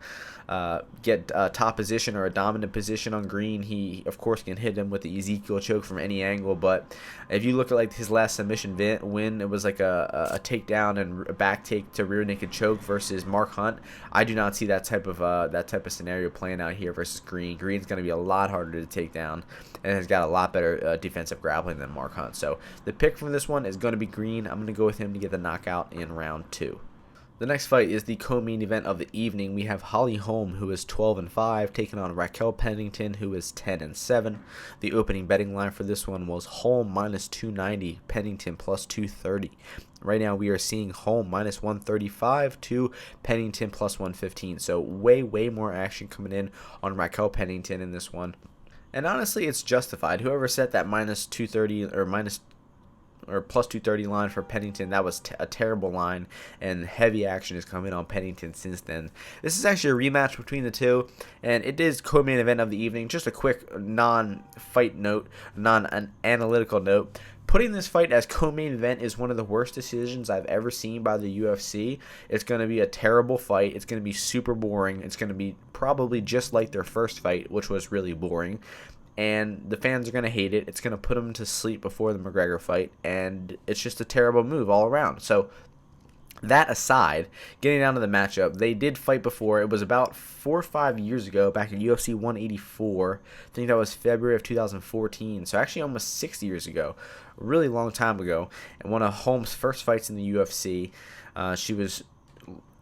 get a top position or a dominant position on Greene. He, of course, can hit him with the Ezekiel choke from any angle. But if you look at his last submission win, it was like a takedown and a back take to rear naked choke versus Mark Hunt. I do not see that type of scenario playing out here versus Greene. Greene's going to be a lot harder to take down and has got a lot better defensive grappling than Mark Hunt. So the pick from this one is going to be Greene. I'm going to go with him to get the knockout in round 2. The next fight is the co-main event of the evening. We have Holly Holm, who is 12-5, taking on Raquel Pennington, who is 10-7. The opening betting line for this one was Holm minus 290, Pennington plus 230. Right now we are seeing Holm minus 135 to Pennington plus 115. So way more action coming in on Raquel Pennington in this one. And honestly, it's justified. Whoever set that minus 230 or plus 230 line for Pennington, that was a terrible line, and heavy action has come in on Pennington since then. This is actually a rematch between the two, and it is co-main event of the evening. Just a quick non-fight note, non-analytical note. Putting this fight as co-main event is one of the worst decisions I've ever seen by the UFC. It's going to be a terrible fight. It's going to be super boring. It's going to be probably just like their first fight, which was really boring. And the fans are going to hate it. It's going to put them to sleep before the McGregor fight. And it's just a terrible move all around. So that aside, getting down to the matchup, they did fight before. It was about 4 or 5 years ago, back in UFC 184. I think that was February of 2014. So actually almost 6 years ago. A really long time ago. And one of Holm's first fights in the UFC. She was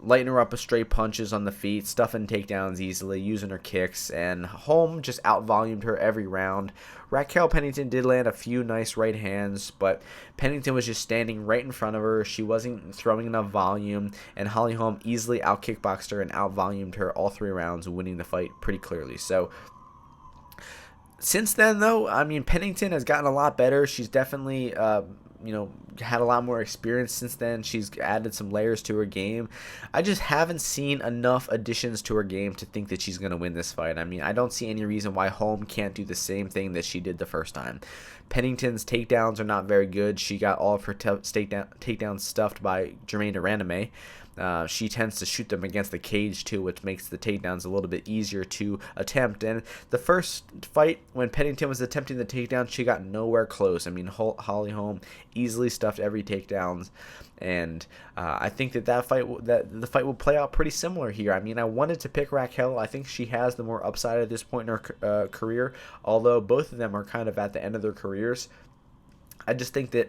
lighting her up with straight punches on the feet, stuffing takedowns easily, using her kicks, and Holm just out-volumed her every round. Raquel Pennington did land a few nice right hands, but Pennington was just standing right in front of her. She wasn't throwing enough volume, and Holly Holm easily out-kickboxed her and out-volumed her all 3 rounds, winning the fight pretty clearly. So since then, though, I mean, Pennington has gotten a lot better. She's definitely had a lot more experience since then. She's added some layers to her game. I just haven't seen enough additions to her game to think that she's going to win this fight. I mean, I don't see any reason why Holm can't do the same thing that she did the first time. Pennington's takedowns are not very good. She got all of her takedowns stuffed by Germaine de Randamie. She tends to shoot them against the cage too, which makes the takedowns a little bit easier to attempt. And the first fight, when Pennington was attempting the takedown, she got nowhere close. I mean, Holly Holm easily stuffed every takedowns, and I think that the fight will play out pretty similar here. I mean, I wanted to pick Raquel. I think she has the more upside at this point in her career, although both of them are kind of at the end of their careers. I just think that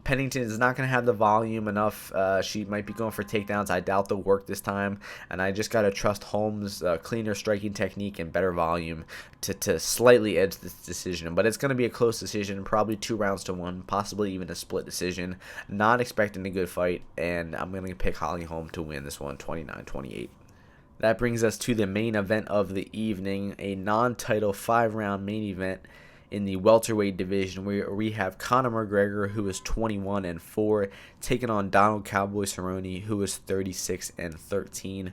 Pennington is not going to have the volume enough. She might be going for takedowns. I doubt they'll work this time. And I just got to trust Holmes' cleaner striking technique and better volume to slightly edge this decision. But it's going to be a close decision, probably 2-1, possibly even a split decision. Not expecting a good fight. And I'm going to pick Holly Holm to win this one, 29-28. That brings us to the main event of the evening, a non-title 5-round main event in the welterweight division, where we have Conor McGregor, who is 21-4, taking on Donald Cowboy Cerrone, who is 36-13.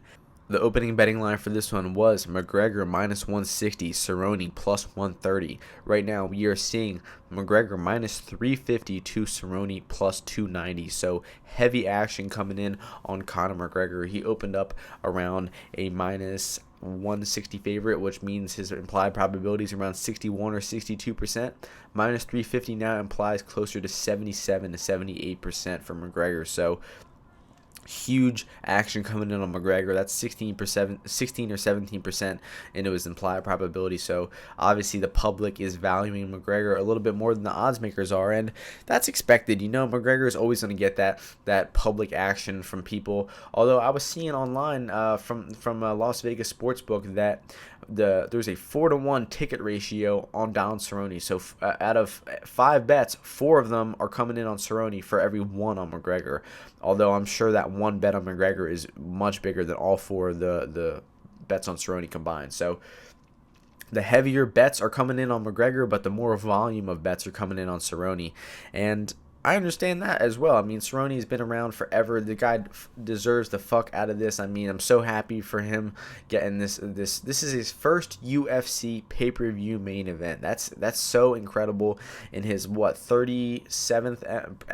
The opening betting line for this one was McGregor -160, Cerrone +130. Right now, we are seeing McGregor -350 to Cerrone +290. So heavy action coming in on Conor McGregor. He opened up around a -160 favorite, which means his implied probability is around 61 or 62%. -350 now implies closer to 77 to 78% for McGregor. So huge action coming in on McGregor. That's 16 or 17% into his implied probability. So obviously the public is valuing McGregor a little bit more than the odds makers are, and that's expected. You know, McGregor is always going to get that public action from people. Although I was seeing online from a Las Vegas sportsbook that there's a 4-to-1 ticket ratio on Donald Cerrone. So out of 5 bets, 4 of them are coming in on Cerrone for every 1 on McGregor. Although I'm sure that 1 bet on McGregor is much bigger than all 4 of the bets on Cerrone combined. So the heavier bets are coming in on McGregor, but the more volume of bets are coming in on Cerrone. And I understand that as well. I mean, Cerrone has been around forever. The guy deserves the fuck out of this. I mean, I'm so happy for him getting this. This is his first UFC pay-per-view main event. That's so incredible. In his 37th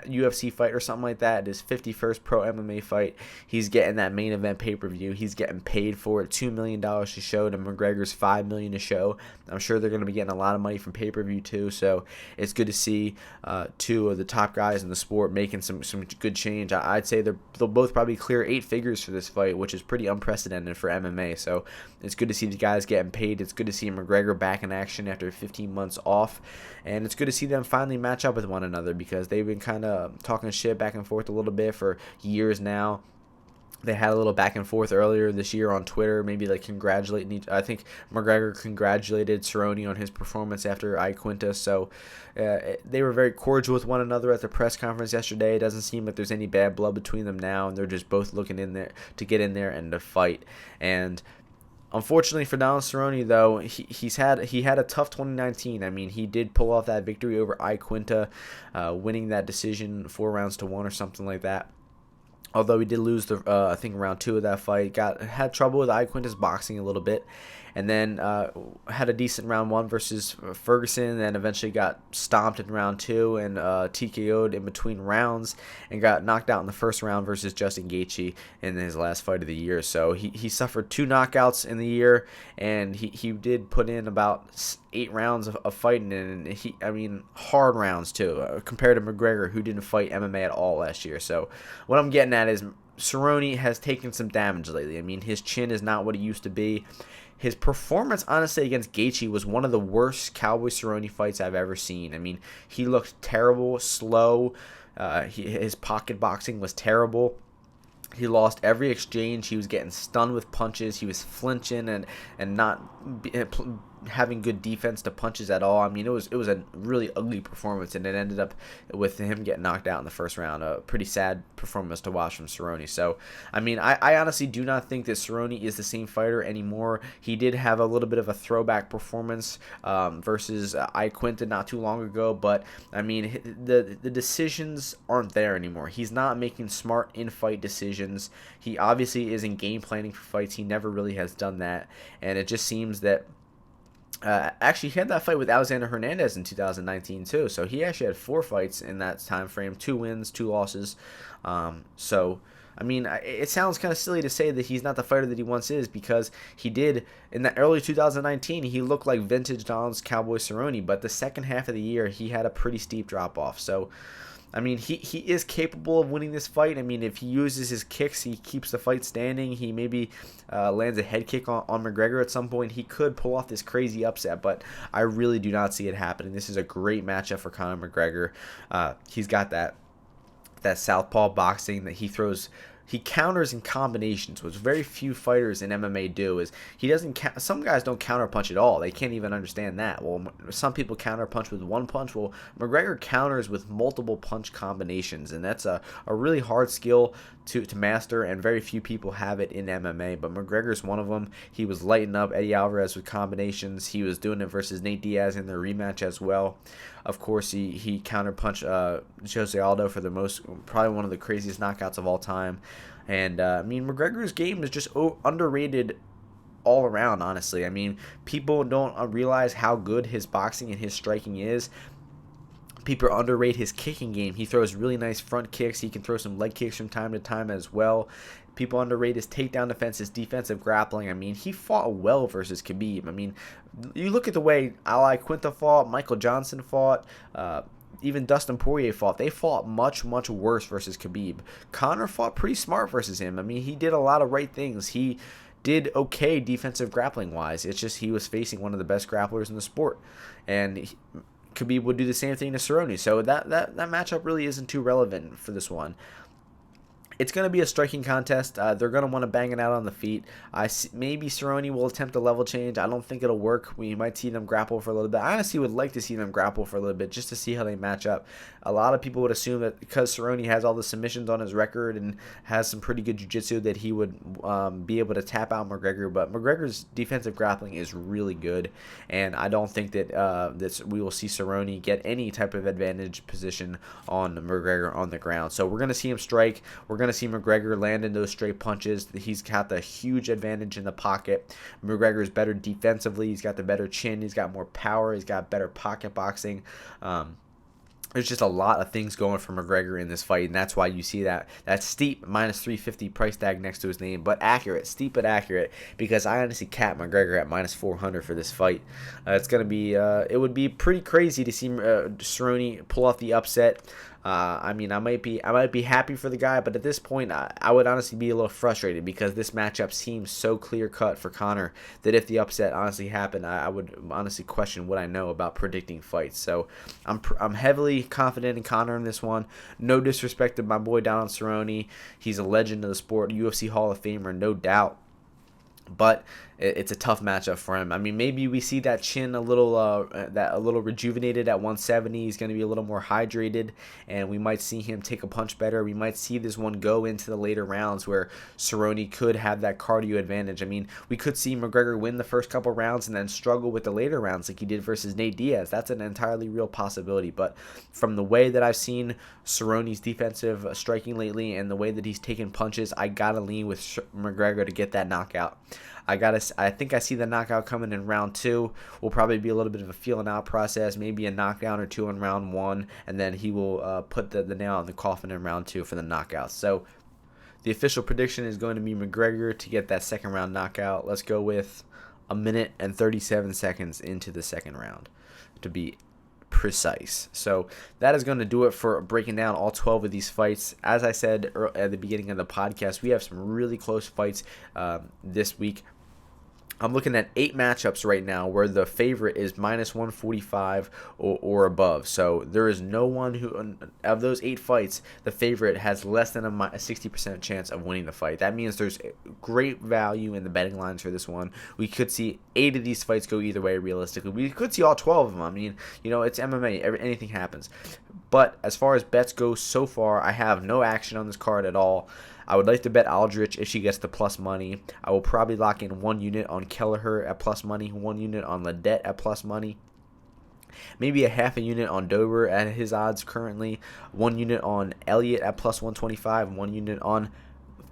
UFC fight or something like that, his 51st pro MMA fight, he's getting that main event pay-per-view. He's getting paid for it. $2 million to show, to McGregor's $5 million to show. I'm sure they're going to be getting a lot of money from pay-per-view too. So it's good to see 2 of the top guys in the sport making some good change. I'd say they'll both probably clear 8 figures for this fight, which is pretty unprecedented for MMA. So it's good to see the guys getting paid. It's good to see McGregor back in action after 15 months off, and it's good to see them finally match up with one another, because they've been kind of talking shit back and forth a little bit for years now. They had a little back and forth earlier this year on Twitter, maybe like congratulating each. I think McGregor congratulated Cerrone on his performance after Iaquinta, so they were very cordial with one another at the press conference yesterday. It doesn't seem like there's any bad blood between them now, and they're just both looking in there to get in there and to fight. And unfortunately for Donald Cerrone, though, he had a tough 2019. I mean, he did pull off that victory over Iaquinta, winning that decision 4-1 or something like that. Although he did lose I think round 2 of that fight, had trouble with Iaquinta's boxing a little bit, and then had a decent round 1 versus Ferguson, and eventually got stomped in round 2 and TKO'd in between rounds, and got knocked out in the first round versus Justin Gaethje in his last fight of the year. So he suffered 2 knockouts in the year, and he did put in about 8 rounds of fighting, and hard rounds too, compared to McGregor, who didn't fight MMA at all last year. So what I'm getting at is Cerrone has taken some damage lately. I mean, his chin is not what it used to be. His performance, honestly, against Gaethje was one of the worst Cowboy Cerrone fights I've ever seen. I mean, he looked terrible, slow. His pocket boxing was terrible. He lost every exchange. He was getting stunned with punches. He was flinching and not having good defense to punches at all. I mean, it was a really ugly performance, and it ended up with him getting knocked out in the first round. A pretty sad performance to watch from Cerrone. So, I mean, I honestly do not think that Cerrone is the same fighter anymore. He did have a little bit of a throwback performance versus Iaquinta not too long ago, but I mean, the decisions aren't there anymore. He's not making smart in-fight decisions. He obviously isn't game planning for fights. He never really has done that, and it just seems that actually, he had that fight with Alexander Hernandez in 2019 too. So he actually had 4 fights in that time frame, 2 wins, 2 losses. So I mean, it sounds kind of silly to say that he's not the fighter that he once is, because he did in the early 2019. He looked like vintage Donald's Cowboy Cerrone, but the second half of the year he had a pretty steep drop off. So, I mean, he is capable of winning this fight. I mean, if he uses his kicks, he keeps the fight standing. He maybe lands a head kick on McGregor at some point. He could pull off this crazy upset, but I really do not see it happening. This is a great matchup for Conor McGregor. He's got that southpaw boxing that he throws. He counters in combinations, which very few fighters in MMA do. Is he doesn't? Some guys don't counterpunch at all. They can't even understand that. Well, some people counterpunch with one punch. Well, McGregor counters with multiple punch combinations, and that's a really hard skill to master, and very few people have it in MMA. But McGregor's one of them. He was lighting up Eddie Alvarez with combinations. He was doing it versus Nate Diaz in their rematch as well. Of course, he counterpunched Jose Aldo for probably one of the craziest knockouts of all time. And, I mean, McGregor's game is just underrated all around, honestly. I mean, people don't realize how good his boxing and his striking is. People underrate his kicking game. He throws really nice front kicks. He can throw some leg kicks from time to time as well. People underrate his takedown defense, his defensive grappling. I mean, he fought well versus Khabib. I mean, you look at the way Ali Quinta fought, Michael Johnson fought, even Dustin Poirier fought. They fought much, much worse versus Khabib. Conor fought pretty smart versus him. I mean, he did a lot of right things. He did okay defensive grappling wise. It's just he was facing one of the best grapplers in the sport, and Khabib would do the same thing to Cerrone. So that matchup really isn't too relevant for this one. It's going to be a striking contest. They're going to want to bang it out on the feet. Maybe Cerrone will attempt a level change. I don't think it'll work. We might see them grapple for a little bit. I honestly would like to see them grapple for a little bit just to see how they match up. A lot of people would assume that because Cerrone has all the submissions on his record and has some pretty good jiu-jitsu that he would be able to tap out McGregor. But McGregor's defensive grappling is really good, and I don't think that we will see Cerrone get any type of advantage position on McGregor on the ground. So we're going to see him strike. We're going to see McGregor land in those straight punches. He's got the huge advantage in the pocket. McGregor is better defensively. He's got the better chin. He's got more power. He's got better pocket boxing. There's just a lot of things going for McGregor in this fight, and that's why you see that steep minus 350 price tag next to his name, but accurate, steep but accurate, because I honestly cap McGregor at minus 400 for this fight. It's gonna be, it would be pretty crazy to see Cerrone pull off the upset. I mean, I might be happy for the guy, but at this point, I would honestly be a little frustrated because this matchup seems so clear cut for Conor that if the upset honestly happened, I would honestly question what I know about predicting fights. So I'm heavily confident in Conor in this one. No disrespect to my boy Donald Cerrone. He's a legend of the sport, UFC Hall of Famer, no doubt. But it's a tough matchup for him. I mean, maybe we see that chin a little rejuvenated at 170. He's going to be a little more hydrated, and we might see him take a punch better. We might see this one go into the later rounds where Cerrone could have that cardio advantage. I mean, we could see McGregor win the first couple rounds and then struggle with the later rounds like he did versus Nate Diaz. That's an entirely real possibility. But from the way that I've seen Cerrone's defensive striking lately and the way that he's taken punches, I gotta lean with McGregor to get that knockout. I think I see the knockout coming in round 2. Will probably be a little bit of a feeling out process, maybe a knockdown or 2 in round 1, and then he will put the nail in the coffin in round 2 for the knockout. So the official prediction is going to be McGregor to get that second round knockout. Let's go with 1 minute and 37 seconds into the second round to be precise. So that is going to do it for breaking down all 12 of these fights. As I said at the beginning of the podcast, we have some really close fights this week. I'm looking at 8 matchups right now where the favorite is minus 145 or above. So there is no one who, of those 8 fights, the favorite has less than a 60% chance of winning the fight. That means there's great value in the betting lines for this one. We could see 8 of these fights go either way realistically. We could see all 12 of them. I mean, it's MMA. Anything happens. But as far as bets go so far, I have no action on this card at all. I would like to bet Aldrich if she gets the plus money. I will probably lock in 1 unit on Kelleher at plus money, 1 unit on Ledet at plus money. Maybe a half a unit on Dober at his odds currently. 1 unit on Elliot at plus 125. 1 unit on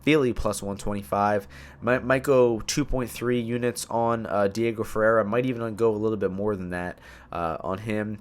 Fili plus 125. Might go 2.3 units on Diego Ferreira. Might even go a little bit more than that on him.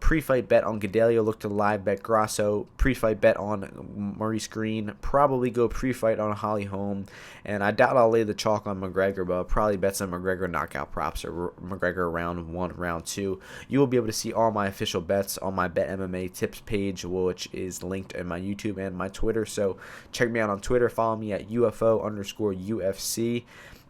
Pre-fight bet on Gadelha. Look to live bet Grasso. Pre-fight bet on Maurice Greene. Probably go pre-fight on Holly Holm. And I doubt I'll lay the chalk on McGregor, but I'll probably bet some McGregor knockout props or McGregor round 1, round 2. You will be able to see all my official bets on my Bet MMA tips page, which is linked in my YouTube and my Twitter. So check me out on Twitter. Follow me at UFO_UFC.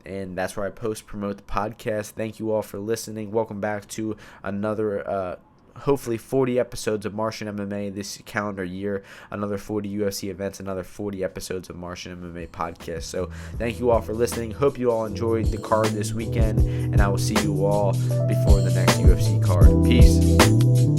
And that's where I promote the podcast. Thank you all for listening. Welcome back to another hopefully 40 episodes of Martian MMA this calendar year, another 40 UFC events, another 40 episodes of Martian MMA podcast. So thank you all for listening. Hope you all enjoyed the card this weekend, and I will see you all before the next UFC card. Peace.